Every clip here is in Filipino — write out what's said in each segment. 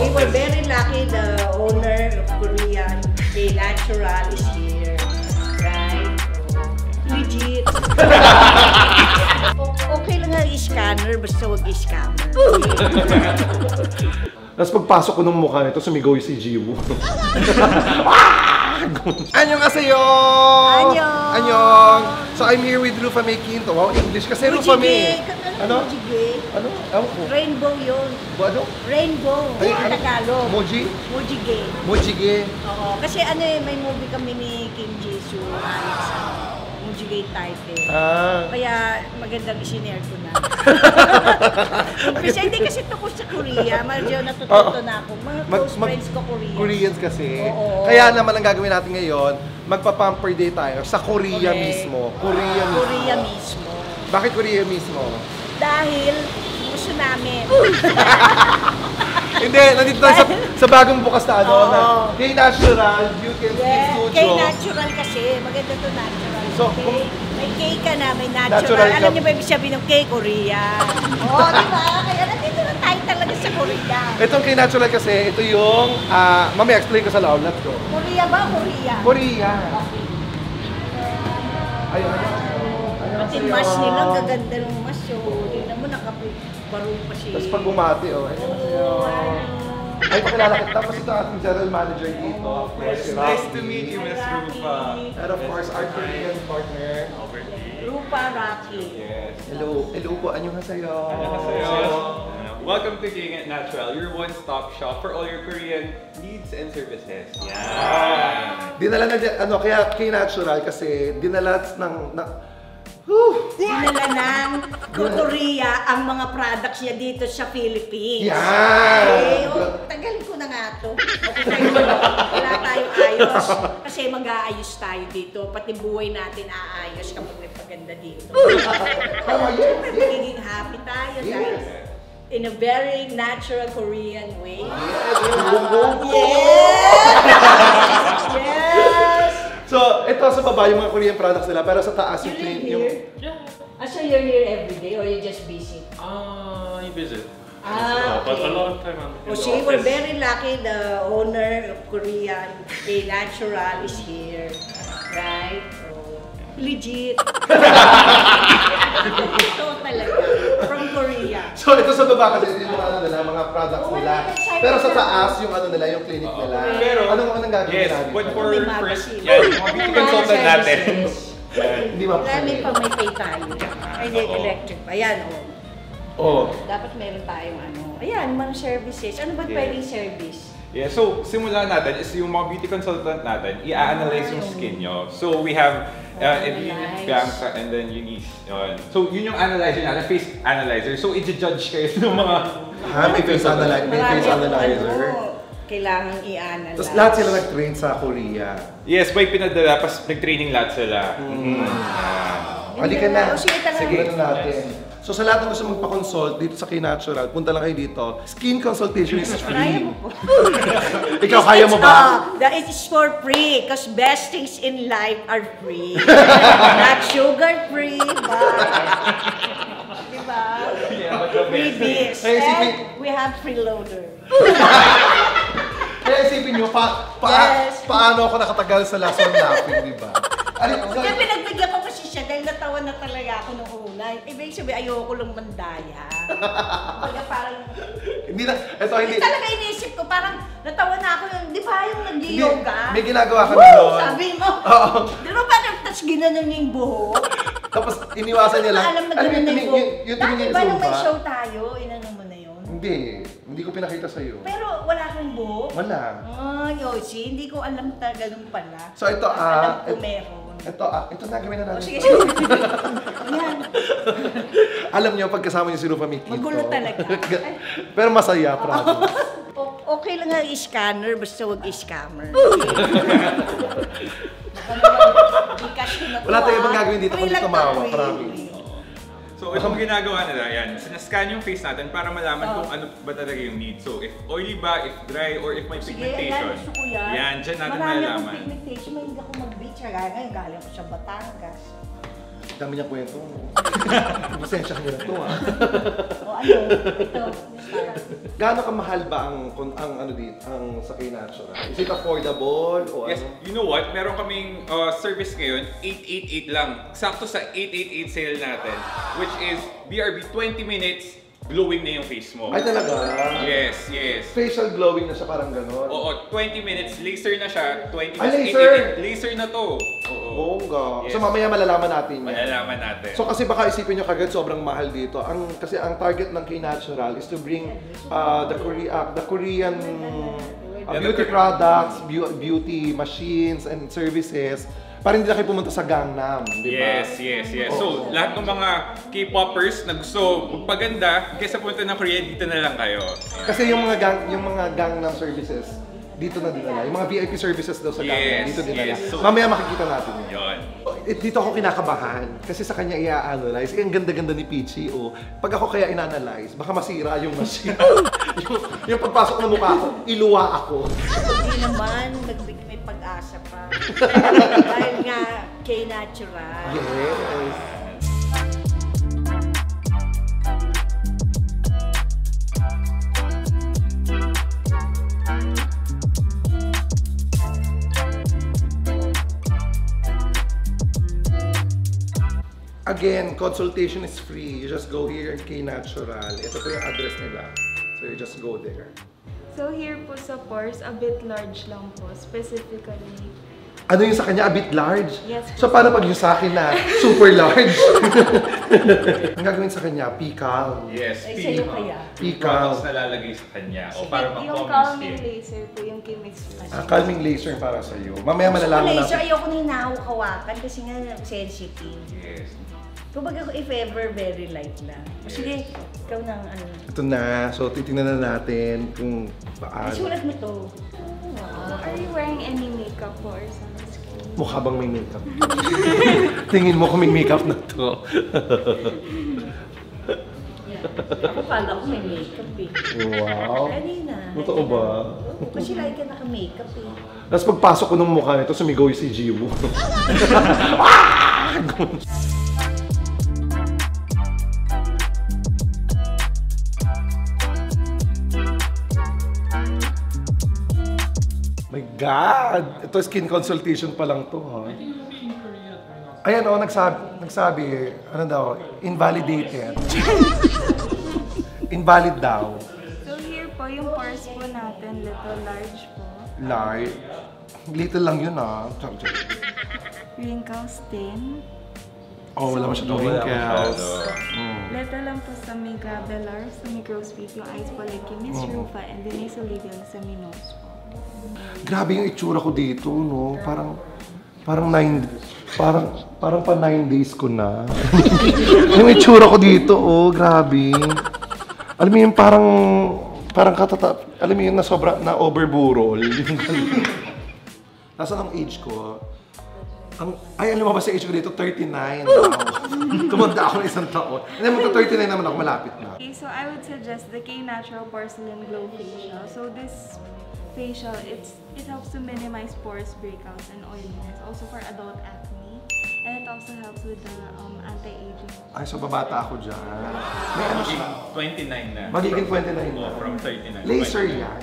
we were very lucky the owner of Korean K-Natural is here. Right? Legit. Okay lang nga i-scanner, basta huwag i-scammer. Tapos pagpasok ko ng mukha nito, sumigaw yung si Jiwoo. Annyeonghaseyo! Annyeong! Annyeong! So I'm here with Rufa May Quinto. Wow, English kasi Rufa May. Ano? Mojige. Ano? Ewan ko. Rainbow yun. Ano? Rainbow. Ay, Yung Tagalog. Moji? Mojige. Mojige. Oo. Kasi ano eh, may movie kami ni Kim Jisoo, Alex. Mojige title. Kaya magandang isinare ko na. Kasi hindi kasi ito ko sa Korea. Medyo natututo na ako. Mga close friends ko Koreans. Koreans kasi. Oo. Kaya naman ang gagawin natin ngayon, magpa-pamper day tayo sa Korea mismo. Korea mismo. Korea mismo. Bakit Korea mismo? Dahil gusto namin. Hindi, nandito tayo sa bagong bukas na ano, na Oo. K-Natural, you can speak studio. K-Natural kasi. Maganda to natural. So, may K ka na, may natural. Natural Alam ka. niyo ba ibig sabihin ng K? Korea. Oo, di ba? Kaya nandito na tayo talaga sa Korea. Itong K-Natural kasi, ito yung, mamaya explain ko sa loob, let's go. Korea ba? Korea. Korea. Okay. Ayun, Pati mas nila, gaganda ng mas. So, tingnan mo, nakabarong pa siya. Tapos pag bumati, ay, pakilala kita. Tapos ito ating general manager dito. Nice to meet you, Miss Rufa. And of course, our Korean partner. Rupa Rocky. Yes. Hello. Hello po. Annyeonghaseyo. Welcome to K-Natural, your one-stop shop for all your Korean needs and services. Yeah. Dinala na ano, kaya K-Natural kasi dinala Dinala ng Korea ang mga products niya dito sa Philippines. Yan! Tagal ko na nga to. Wala tayong ayos. Kasi mag-aayos tayo dito. Pati buhay natin aayos kapag may paganda dito. Siyempre, magiging happy tayo dahil in a very natural Korean way. Yes! Yes! So, ito sa baba yung mga Korean products nila, pero sa taas You yung live clean yung... here? So you're here every day or you just visit? I visit. Ah, But a okay. lot of time I'm in the See, we're office. very lucky the owner of Korean K-Natural is here. Right? So, legit. Ito talaga. From Korea. So, ito sa baba kasi yung mga ano nila, mga products Oh, nila. excited Pero sa ako. taas yung ano nila, yung clinic nila. Pero, Anong gagawin yes, natin? but for May first, magazine. yan, mga beauty consultant natin. Hindi Marami mapasali. pa may pay tayo. Ay, electric pa. Ayan, oh. Oh. Dapat meron tayong ano. Ayan, mga services. Ano ba pwedeng service? Yeah, so simulan natin is yung mga beauty consultant natin, i-analyze yung skin nyo. So we have Analyze. Bianca and then Eunice. Yun. So yun yung analyzer natin, face analyzer. So i-judge kayo ng mga... May face analyzer. May face analyzer. Kailangan i-analyze. Tapos lahat sila nag-train sa Korea. Yes, may pinadala, pas nag-training lahat sila. Halika na. Sige, talaga. Sige na natin. So sa lahat ng gusto magpa-consult dito sa K-Natural, punta lang kayo dito. Skin consultation is Kaya free. mo po. Ikaw, kaya mo ba? It is for free because best things in life are free. Not sugar free, but diba? Freebies. Kaya isipin- And we have freeloader. Kaya isipin nyo, Yes. paano ako nakatagal sa Lason Laughing, di ba? Kaya pinagbigyan ko kasi siya dahil natawa na talaga ako nung una. Ibig sabihin, ayoko lang mandaya. Kumbaga parang, Hindi na, ito hindi. talaga inisip ko, parang natawa na ako yung, di ba yung nag-yoga? May ginagawa kami Woo! doon. Sabi mo, Oo. di ba parang tas ginanon niya yung buhok? Tapos iniwasan niya lang. Alam na Alam mo gano'n na yung yung buhok. tingin Dati niya ba nung may Zumba? show tayo, inano mo na yun? Hindi ko pinakita sa'yo. Pero wala kang buhok? Wala. Ay, Yoshi, hindi ko alam na ganun pala. So ito, alam ko meron. ito na gawin na O natin. sige, sige. Yan. Alam niyo, pagkasama niyo si Rufa May Quinto. Magulo talaga. Pero masaya, promise. Okay lang nga i-scanner, basta huwag i-scammer. Wala tayong ibang gagawin dito kundi tumawa, promise. So itong ginagawa nila, yan, sinascan yung face natin para malaman kung ano ba talaga yung need. So if oily ba, if dry, or if may pigmentation. Gusto ko yan. Yan, dyan natin Marami malalaman. akong pigmentation, may hindi ako mag-beach. Kaya ngayon, galing ko sa Batangas. Dami niyang kwento. Pasensya ka nila to O ano, ito. Gaano kamahal ba ang ano dito, ang sa K-Natural? Is it affordable o Yes, ano? you know what? Meron kaming service ngayon, 888 lang. Sakto sa 888 sale natin, which is BRB 20 minutes, glowing na yung face mo. Ay talaga? Yes, yes. Facial glowing na siya, parang gano'n. Oo, 20 minutes, laser na siya, 20 minutes, Ay, laser! 888, laser na to. Oo. Bongga. Yes. So mamaya malalaman natin yan. Malalaman natin. So kasi baka isipin nyo kagad sobrang mahal dito. Kasi ang target ng K-Natural is to bring the Korean beauty products, beauty machines and services para hindi na kayo pumunta sa Gangnam, di ba? Yes, yes, yes. So, lahat ng mga K-popers na gusto magpaganda, kaysa punta ng Korea, dito na lang kayo. Ayan. Kasi yung mga Gangnam services, dito na dinala. Yung mga VIP services daw sa Gangnam, dito dinala. yes. So, mamaya makikita natin yan. Yun. Dito ako kinakabahan kasi sa kanya i-analyze. Ang ganda-ganda ni Peachy, oh. Pag ako kaya in-analyze, baka masira yung machine. yung pagpasok ng mukha ko, iluwa ako. Hindi naman, may pag-asa pa. Dahil nga, K-Natural. Yes. Again, consultation is free. You just go here in K-Natural. Ito po yung address nila. So you just go there. So here po sa pores, a bit large lang po, specifically. Ano yung sa kanya? A bit large? Yes. So paano pag yung sa akin na super large? Ang gagawin sa kanya, P-Calm. Yes, Ay, sa'yo kaya? products na lalagay sa kanya. O Sige, para yung pang-calming calming skin. laser po, yung kimix flash. Calming laser para sa iyo. Mamaya malalaman Laser, natin. ayoko na hinahawakan kasi nga sensitive. Yes. Kumbaga if ever, very light lang. O sige, ikaw na ang ano. Ito na. So titingnan na natin kung Ay, paano. sulat mo to. Are you wearing any makeup po or sunscreen? Mukha bang may makeup? Tingin mo kung may makeup na to. Ako kala ko may makeup eh. Wow. Kanina. Totoo ba? Oo, kasi lagi ka naka-makeup eh. Tapos pagpasok ko ng mukha nito, sumigaw yung si Jiwoo. My God! Ito skin consultation pa lang to, ha? Ayan, oh, nagsabi, ano daw, invalidated. Invalid daw. So here po, yung pores po natin, little large po. Large. Little lang yun, ah. Wrinkles thin. Oh, wala masyadong Wala wrinkles. masyado. Little lang po sa may glabellar, sa may crow's feet, yung eyes po like yung Miss Rufa, and the nasolabial sa may nose po. Grabe yung itsura ko dito, no? Parang pa 9 days ko na. Yung itsura ko dito, oh, grabe. Alam mo yung parang alam mo yung na overburol. Nasaan ang age ko? Ay, alam mo ba sa age ko dito? 39 daw. Tumanda ako ng isang taon. Hindi, magka-39 naman ako, malapit na. Okay, so I would suggest the K-Natural Porcelain Glow Facial. So this facial, it helps to minimize pores, breakouts, and oiliness. Also for adult acne. And it also helps with the anti-aging. Ay, so babata ako dyan. May ano siya? 29 na. Magiging 29 na. Oh, from 39. Laser yan.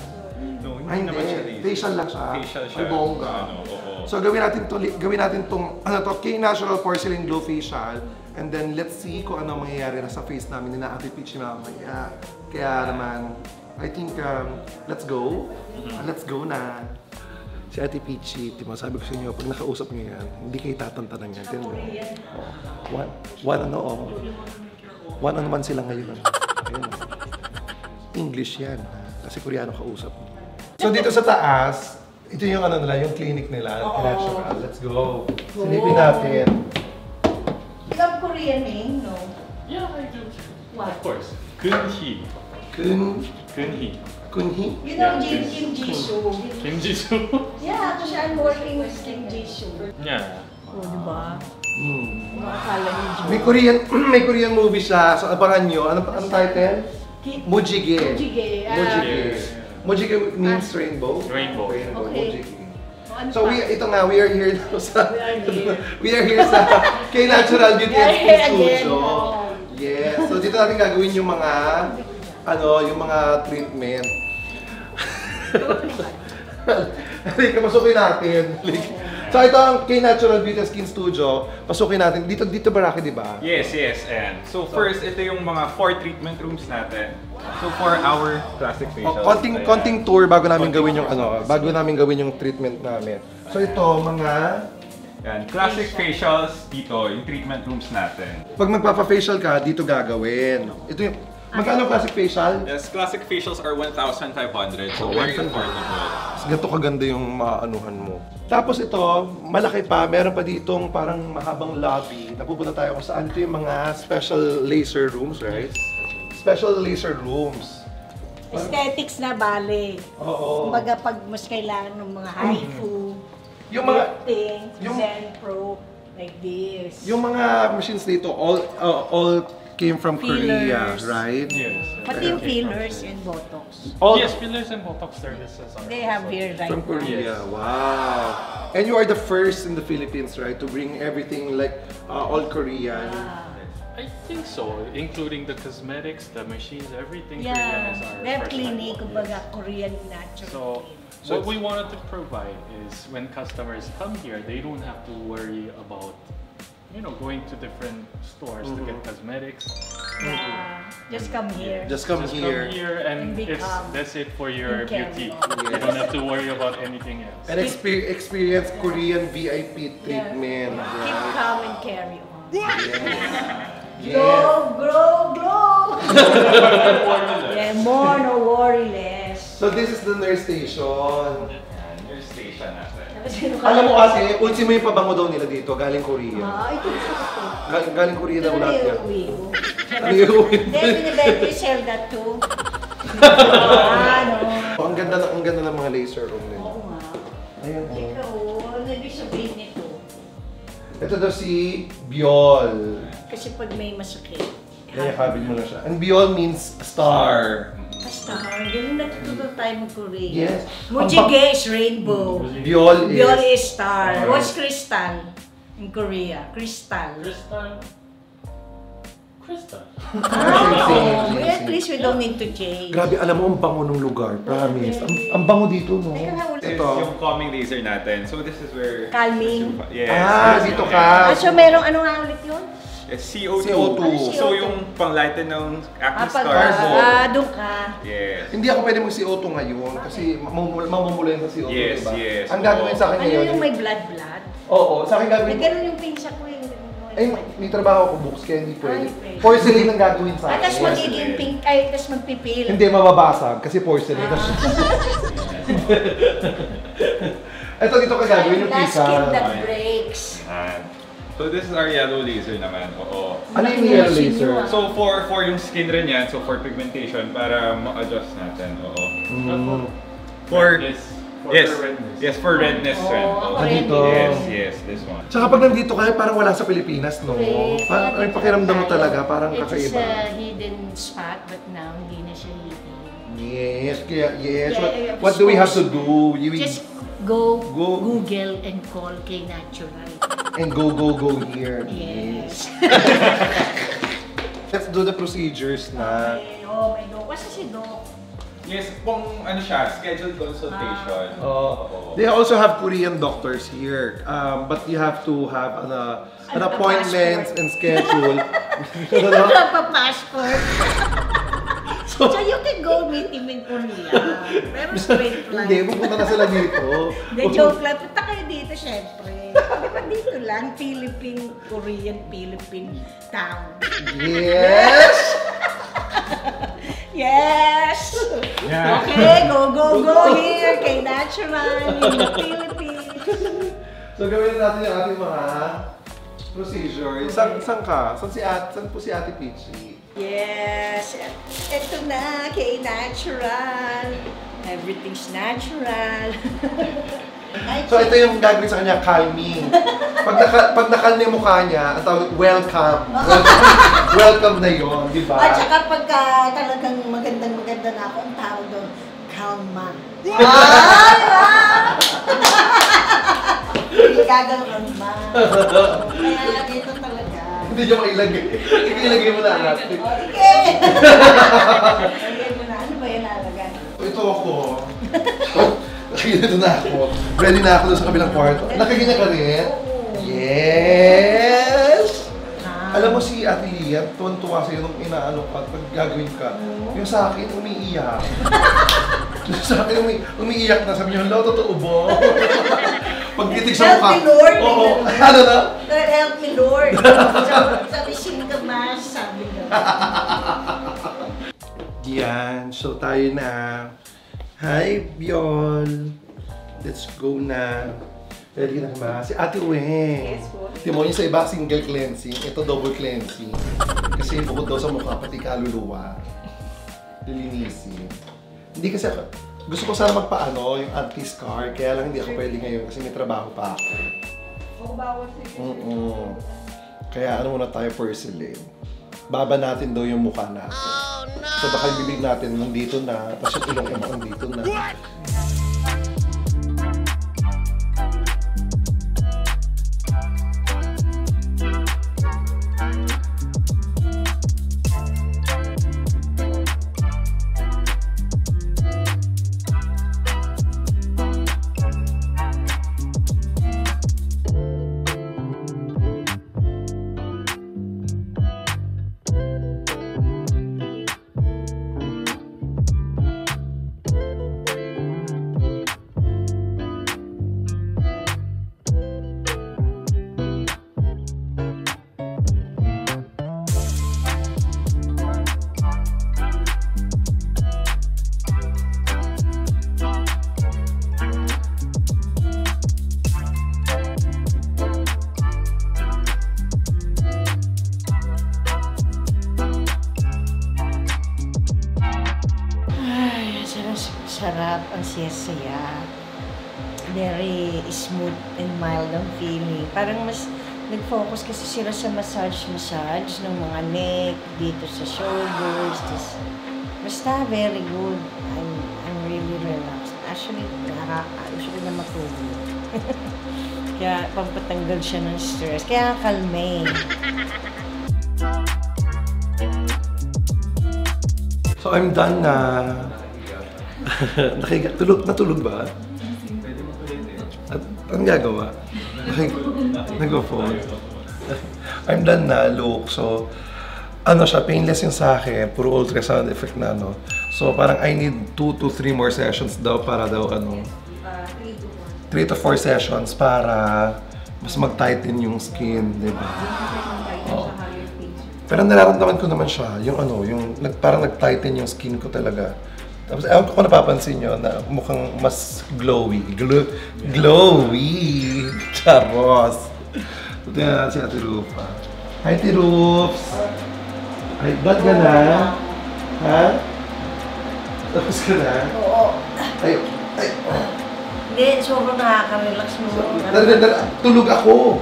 No, Ay, hindi naman siya hindi. laser. Facial lang siya. Facial siya. Ay, bongga. Ano, oo. So, gawin natin tong, K-Natural Porcelain Glow Facial. And then, let's see kung ano mangyayari na sa face namin ni na Ate Peachy mamaya. Kaya naman, I think, let's go. Let's go na. Si Ate Peachy, sabi ko sa inyo, pag nakausap niyo yan, hindi kayo tatantanan yan. Tingnan mo. One-on-one sila ngayon. Ayun. English yan. Kasi Koreano kausap. So dito sa taas, ito yung ano nila, yung clinic nila, Natural. Let's go. Silipin natin. You love Korean name, no? Yeah, I do. What? Of course. Kunhi. Kunhi. Kunhi? You know Yeah, Kim Jisoo. Kim Jisoo. Yeah, kasi I'm working with Kim Jisoo. Yeah. Oh, di ba? Akala niyo May Korean movie siya. So abangan nyo. Anong title? Mujige. Mujige. Mujige. Mujige means rainbow. Rainbow. Okay. Mujige. So ito nga, we are here now sa we are here sa K-Natural Beauty and Skin Studio. Yes. So dito natin gagawin yung mga yung mga treatment. Halika, pasukin natin. So ito ang K-Natural Beauty and Skin Studio. Pasukin natin. Dito Baraki, di ba? Yes, and so first, ito yung mga 4 treatment rooms natin. So for our classic facial. Konting tour bago namin gawin yung bago namin gawin yung treatment namin. So ito mga classic facials dito, yung treatment rooms natin. Pag magpapa-facial ka, dito gagawin. Ito yung magkano classic facial? Yes, classic facials are 1,500. So very affordable. Ganito kaganda yung maanuhan mo. Tapos ito, malaki pa, meron pa ditong parang mahabang lobby. Napupunta tayo kung saan. Ito yung mga special laser rooms, right? Special laser rooms. Aesthetics na bale. Oo. Kumbaga pag mas kailangan ng mga haifu, Yung mga Zen Pro, like this. yung mga machines dito all came from Korea, Fillers. right? Yes. Pati yung fillers and botox. Yes, fillers and Botox services are They have here right From now. Korea. Wow. And you are the first in the Philippines, right, to bring everything like all Korean. I think so, including the cosmetics, the machines, everything Korean Yeah, is our they have first clinic, line. kumbaga Korean natural. So what we wanted to provide is when customers come here, they don't have to worry about going to different stores to get cosmetics. Yeah, just come here. Just come here. Come here and And that's it for your in beauty. Canada. You don't have to worry about anything else. And experience Korean VIP treatment. Keep Right? calm and carry on. Yes. Grow! Yeah, more, no worry less. So this is the nurse station. Your station natin. Alam mo kasi, ultimo yung pabango daw nila dito, galing Korea. Ito gusto. Galing Korea daw lahat yan. Ano Then, yung you sell that too. Ang ganda ng mga laser room nila. Oo nga. Ayun. Ikaw, ano ibig sabihin nito? Ito daw si Biol. Kasi pag may masakit, Yayakabin mo na siya. And Biol means star. basta, ganun natututo tayo mag-Korea. Yes. Mujige is rainbow. Biol Biol is... is star. What's crystal in Korea? Crystal. Crystal. Oh, at least we don't need to change. Grabe, alam mo ang bango ng lugar. Promise. Ang bango dito, no? This is Ito. yung calming laser natin. So this is where... Calming. Yes. Dito ka. So merong ano nga ulit yun? Yes, CO2. CO2. So yung pang-lighten ng acne Pag scars. doon ka. Yes. Hindi ako pwede mag-CO2 ngayon kasi mamumula yung sa CO2, Yes, diba? yes. Ang gagawin sa akin Ano ngayon... yung may blood? Oo, sa akin gagawin... Nagkaroon yung pinsa ko eh. Ay, may trabaho ako books kaya hindi pwede. Ay, pwede. Porcelain ang gagawin sa Tapos akin. magiging pink, ay, tapos magpipil. Hindi mababasag kasi porcelain. Ito dito ka gagawin yung Last skin pisa. that breaks. So this is our yellow laser naman. Oo. Ano yung yellow laser? So for yung skin rin yan, so for pigmentation, para ma-adjust natin. Oo. For redness. for redness rin. Oo. Dito. Yes, this one. Tsaka pag nandito ka, parang wala sa Pilipinas, no? Parang ay pakiramdam mo talaga, parang kakaiba. It's a hidden spot, but now hindi na siya hidden. Yes, kaya yes. Yeah, What do we have to do? Just go Go. Google and call K-Natural. And go here. Yes. Let's do the procedures na. Oh, may Doc. Kasi si Doc. Yes, kung ano siya, scheduled consultation. They also have Korean doctors here, but you have to have an appointment and schedule. Wala pa passport. So you can go meet him in Korea. Pero straight flight. Hindi, pupunta na sila dito. The joke lang. Punta kayo dito, syempre. Diba dito lang, Philippine town. Yes! Yes! Yeah. Okay, go here, K-Natural, in the Philippines. So gawin natin yung ating mga procedure. Saan ka? Saan po si Ate Peachy? Yes, ito na, K-Natural. Everything's natural. So ito yung gagawin sa kanya, calming. Pag nakalma yung mukha niya, ang tawag, welcome. Welcome na yun, di ba? At saka pagka talagang maganda na ako, ang tawag doon, kalma. gagawin ma. Kaya dito talaga. Hindi nyo mailagay. Ilagay mo na natin. Sige! Ilagay mo na. Ano ba yan nalagay? Ito ako. Nakikita na ako. Ready na ako doon sa kabilang kwarto. Nakaganyan ka rin? Yes! Alam mo si Ate Lia, tuwan-tuwa sa'yo nung inaano ka, pag gagawin ka. Yung sa akin, umiiyak. Yung sa akin, umiiyak na. Sabi niyo, hello, totoo ba? Pagkitig sa mukha. Help me, Lord! Oo. Ano na? Help me, Lord! Sabi, sino ka mas? Sabi niya. Yan, so tayo na. Hi, Biol! Let's go na. Ready na ba? Si Ate Weng. Yes, po. Timo yung sa iba, single cleansing. Ito, double cleansing. Kasi bukod daw sa mukha, pati kaluluwa. Lilinisin. Hindi kasi ako, gusto ko sana magpaano, yung anti-scar. Kaya lang hindi ako pwede ngayon kasi may trabaho pa ako. Kaya ano muna tayo, porcelain. Baba natin daw yung mukha natin. Oh, no! So baka yung bibig natin nandito na, tapos yung ilong mo nandito na. What? Sarap, ang saya-saya. Very smooth and mild ang feeling. Parang mas nag-focus kasi sila sa massage ng mga neck, dito sa shoulders. Basta very good. I'm really relaxed. Actually, gusto ko na matulog. Kaya pampatanggal siya ng stress. Kaya kalme. So I'm done na. Natulog ba? At anong gagawa? Nag-phone. I'm done na, look. So, ano siya, painless yung sa akin. Puro ultrasound effect na, ano. So, parang I need 2 to 3 more sessions daw para daw, 3 to 4 sessions para mas mag-tighten yung skin, di ba? Oo. Pero nararamdaman ko naman siya, yung parang nag-tighten yung skin ko talaga. Tapos, ewan ko kung napapansin nyo na mukhang mas glowy. Glowy! Charos! So, tingnan natin si Ate Rufa. Hi, Ate Rufs! Ay, ba't ka na? Ha? Tapos ka na? Oo. Ay. Hindi, sobrang nakaka-relax mo. Tulog ako!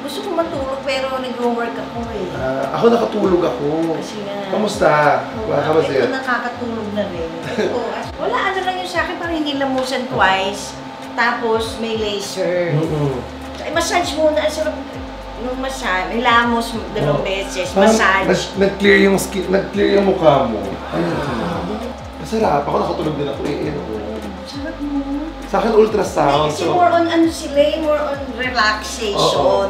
Gusto ko matulog pero nag-work ako eh. Ako nakatulog ako. Kasi nga... Kamusta? Ito nakakatulog na rin. Wala, ano lang yun sa akin, parang hinilamusan twice. Tapos may laser. Massage muna, ang sarap nung massage. Hilamos 2 beses, massage. Nag-clear yung skin, nag-clear yung mukha mo. Ayun. Masarap. Ako nakatulog din ako eh. Sarap mo. Sa akin ultrasound. Kasi more on more on relaxation.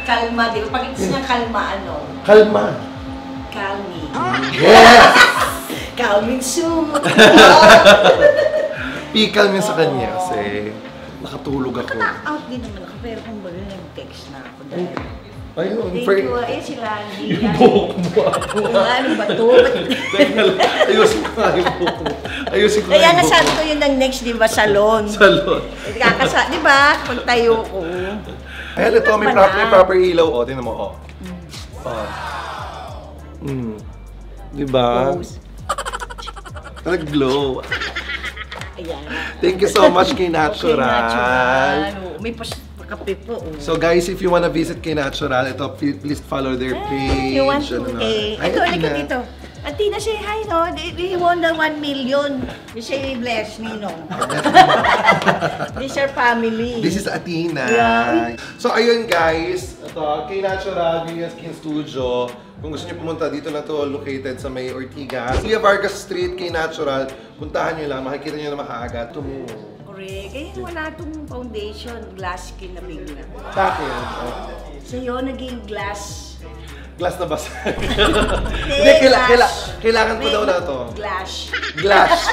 Kalma, di ba? Pag ito niya kalma, Kalma. Calming. Yes! Calming soon. Pikal mo sa kanya kasi nakatulog ako. Out din naman ako, pero kung baga nag-text na ako dahil. Ayun. Thank you. Ayun sila. Yung buhok mo ako. Ano ba ito? Ayusin ko nga yung buhok mo. Ayusin ko nga Kaya yung buhok nasabi mo. ko yun ng next, di ba, salon. Salon. Di ba? Pag tayo ko. Ayan, ito, may proper ilaw. O, tingnan mo, o. Di ba? Nag-glow. Ayan. Thank you so much kay Natural. May kape po. So guys, if you wanna visit kay Natural, ito, please follow their page. You want to, Ano na. okay. Ay, Ito, Tina. dito. Atina, say hi, no? They won the 1 million. They say bless me, no? This is our family. This is Athena. Yeah. So ayun guys, ito, K-Natural Beauty and Skin Studio. Kung gusto niyo pumunta, dito na to located sa may Ortigas. Via Vargas Street, K-Natural. Puntahan niyo lang, makikita niyo na makaagad. Correct. Kaya wala itong foundation, glass skin na bigla. Sa akin, Sa'yo, naging glass. glass na basa. Hindi, kailangan ko daw na to. Glass. Glass.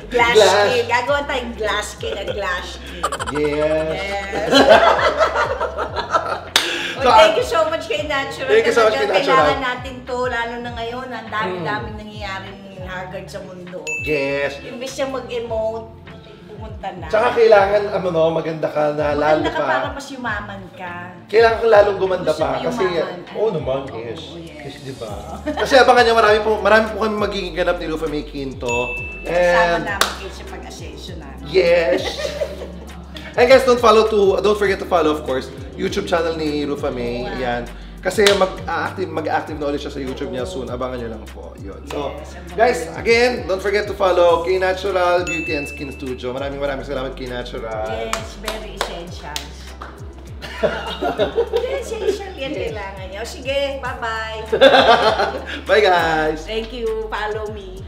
Glass Glass. skin. Gagawa tayong glass skin at glass skin. Yes. Yes. So, Thank you so much kay Natural. Thank you so much kay Talagang Natural. Kailangan natin to, lalo na ngayon, ang dami-daming nangyayaring haggard sa mundo. Yes. Imbis siya mag-emote, pumunta na. Tsaka kailangan, maganda ka na lalo Maganda ka para pa. mas yumaman ka. Kailangan kang lalong gumanda Gusto pa. mo Kasi, yumaman. naman, yes. Oo, yes. Yes, di ba? Kasi abangan nyo, marami po kami magiging ganap ni Rufa May Quinto. Kasama And, namin kayo sa pag-ascenso namin. yes. And guys, don't forget to follow, of course, YouTube channel ni Rufa May. Wow. Yan. Kasi mag-active na ulit siya sa YouTube niya soon. Abangan nyo lang po. Yun. So, Yes, abangan guys, nyo. again, don't forget to follow K-Natural Beauty and Skin Studio. Maraming salamat K-Natural. Yes, very essential. Essential yan kailangan niya. O sige, bye-bye. Bye guys! Thank you. Follow me.